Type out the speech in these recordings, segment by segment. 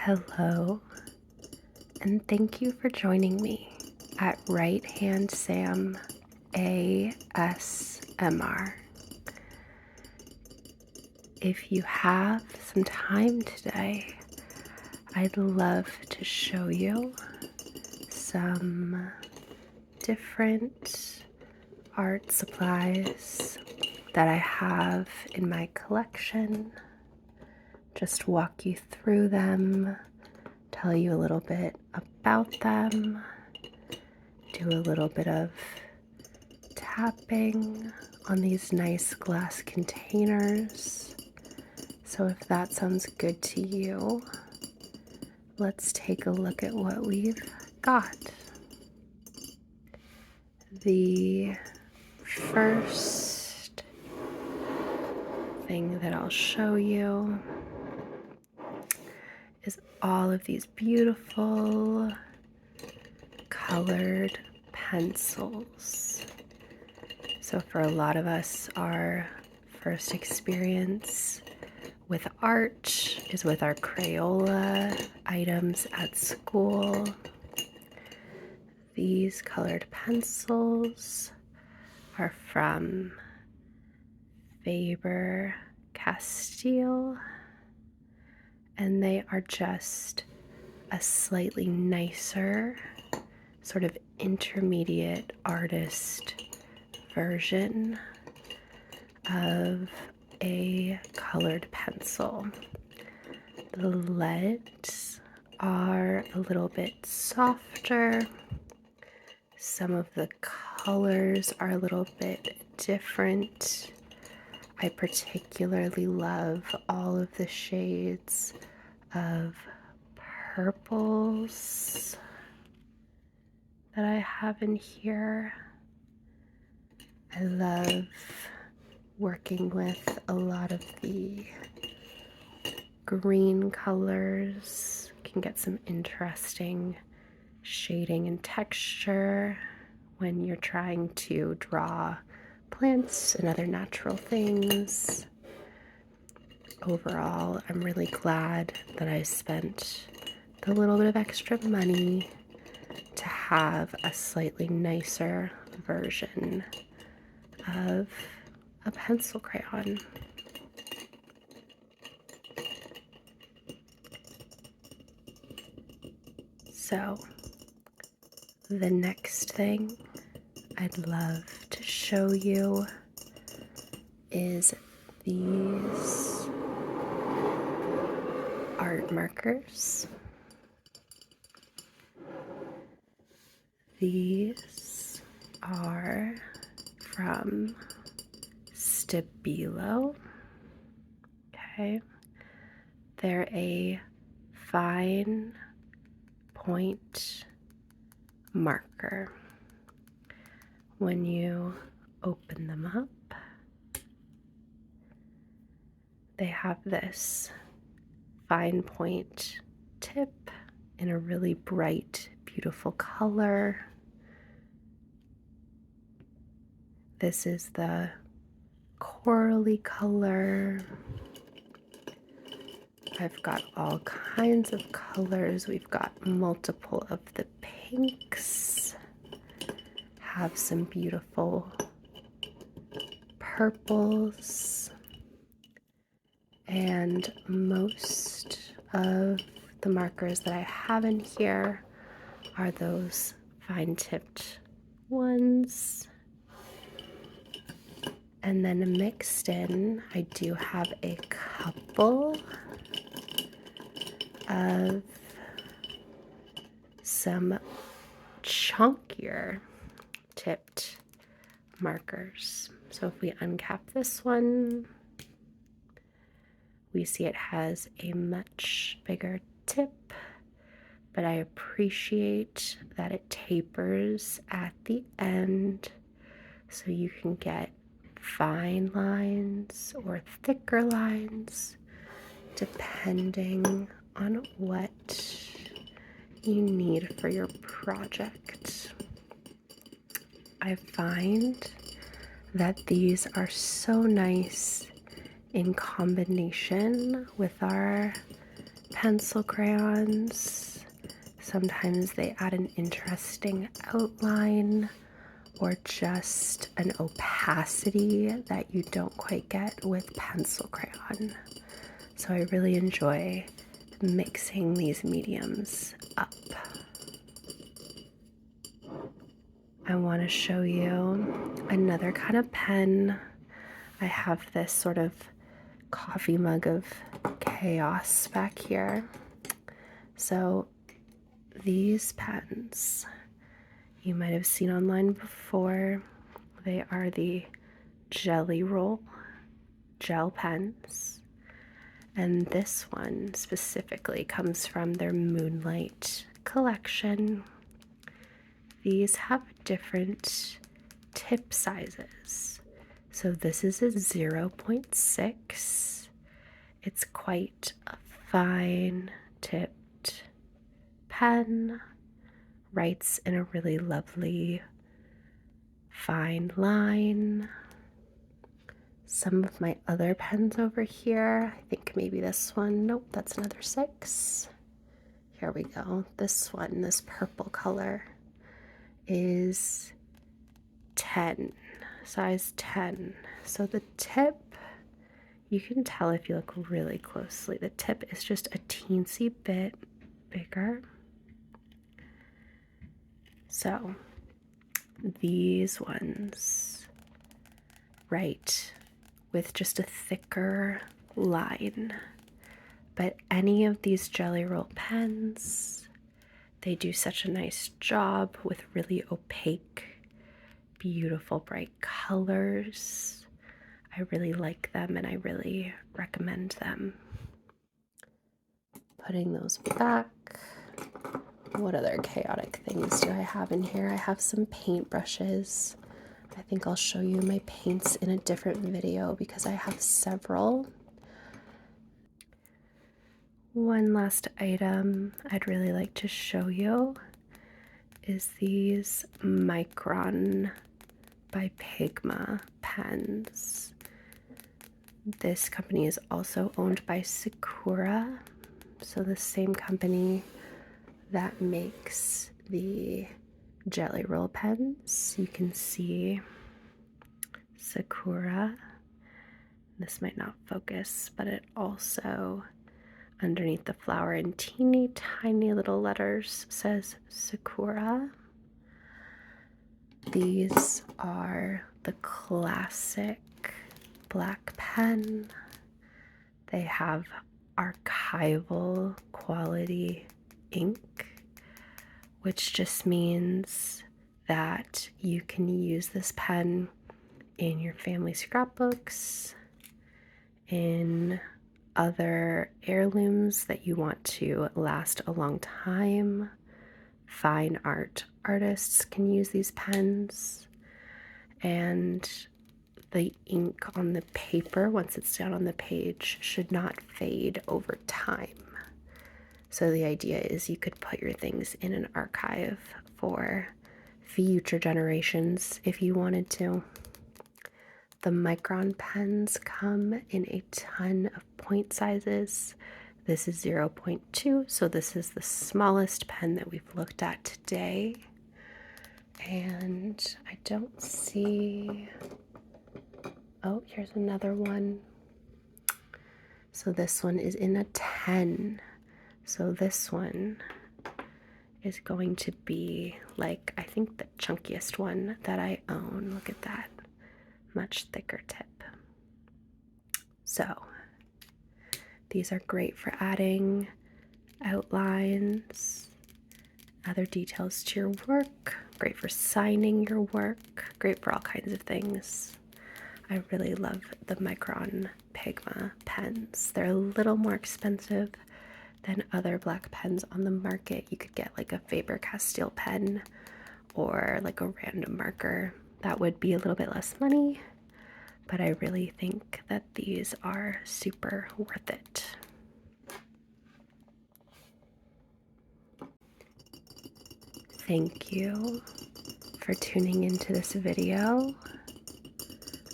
Hello, and thank you for joining me at Right Hand Sam ASMR. If you have some time today, I'd love to show you some different art supplies that I have in my collection. Just walk you through them, tell you a little bit about them, do a little bit of tapping on these nice glass containers. So if that sounds good to you, let's take a look at what we've got. The first thing that I'll show you is all of these beautiful colored pencils. So for a lot of us, our first experience with art is with our Crayola items at school. These colored pencils are from Faber-Castell, and they are just a slightly nicer, sort of intermediate artist version of a colored pencil. The leads are a little bit softer. Some of the colors are a little bit different. I particularly love all of the shades of purples that I have in here. I love working with a lot of the green colors. You can get some interesting shading and texture when you're trying to draw plants and other natural things. Overall, I'm really glad that I spent the little bit of extra money to have a slightly nicer version of a pencil crayon. So the next thing I'd love to show you is these art markers. These are from Stabilo. Okay, they're a fine point marker. When you open them up, they have this fine point tip in a really bright, beautiful color. This is the corally color. I've got all kinds of colors. We've got multiple of the pinks. Have some beautiful purples. And most of the markers that I have in here are those fine-tipped ones. And then mixed in, I do have a couple of some chunkier tipped markers. So if we uncap this one, we see it has a much bigger tip, but I appreciate that it tapers at the end so you can get fine lines or thicker lines depending on what you need for your project. I find that these are so nice in combination with our pencil crayons. Sometimes they add an interesting outline or just an opacity that you don't quite get with pencil crayon. So I really enjoy mixing these mediums up. I want to show you another kind of pen. I have this sort of coffee mug of chaos back here. So these pens you might have seen online before. They are the Jelly Roll gel pens. And this one specifically comes from their Moonlight collection. These have different tip sizes. So this is a 0.6. It's quite a fine tipped pen. Writes in a really lovely fine line. Some of my other pens over here, I think maybe this one, nope, that's another 6. Here we go. This one, this purple color, is 10, size 10. So the tip, you can tell if you look really closely, the tip is just a teensy bit bigger. So these ones write with just a thicker line, but any of these Jelly Roll pens, they do such a nice job with really opaque, beautiful, bright colors. I really like them and I really recommend them. Putting those back. What other chaotic things do I have in here? I have some paintbrushes. I think I'll show you my paints in a different video because I have several. One last item I'd really like to show you is these Micron by Pigma pens. This company is also owned by Sakura, so the same company that makes the Jelly Roll pens. You can see Sakura. This might not focus, but it also, underneath the flower in teeny tiny little letters, says Sakura. These are the classic black pen. They have archival quality ink, which just means that you can use this pen in your family scrapbooks, in other heirlooms that you want to last a long time. Fine art artists can use these pens, and the ink on the paper, once it's down on the page, should not fade over time. So the idea is you could put your things in an archive for future generations if you wanted to. The Micron pens come in a ton of point sizes. This is 0.2, so this is the smallest pen that we've looked at today. And I don't see, oh, here's another one. So this one is in a 10. So this one is going to be like, I think the chunkiest one that I own. Look at that, much thicker tip. So these are great for adding outlines, other details to your work, great for signing your work, great for all kinds of things. I really love the Micron Pigma pens. They're a little more expensive than other black pens on the market. You could get like a Faber-Castell pen or like a random marker. That would be a little bit less money, but I really think that these are super worth it. Thank you for tuning into this video.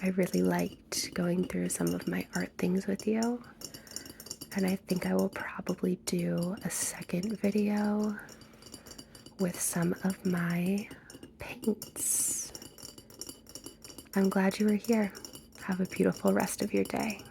I really liked going through some of my art things with you. And I think I will probably do a second video with some of my paints. I'm glad you were here. Have a beautiful rest of your day.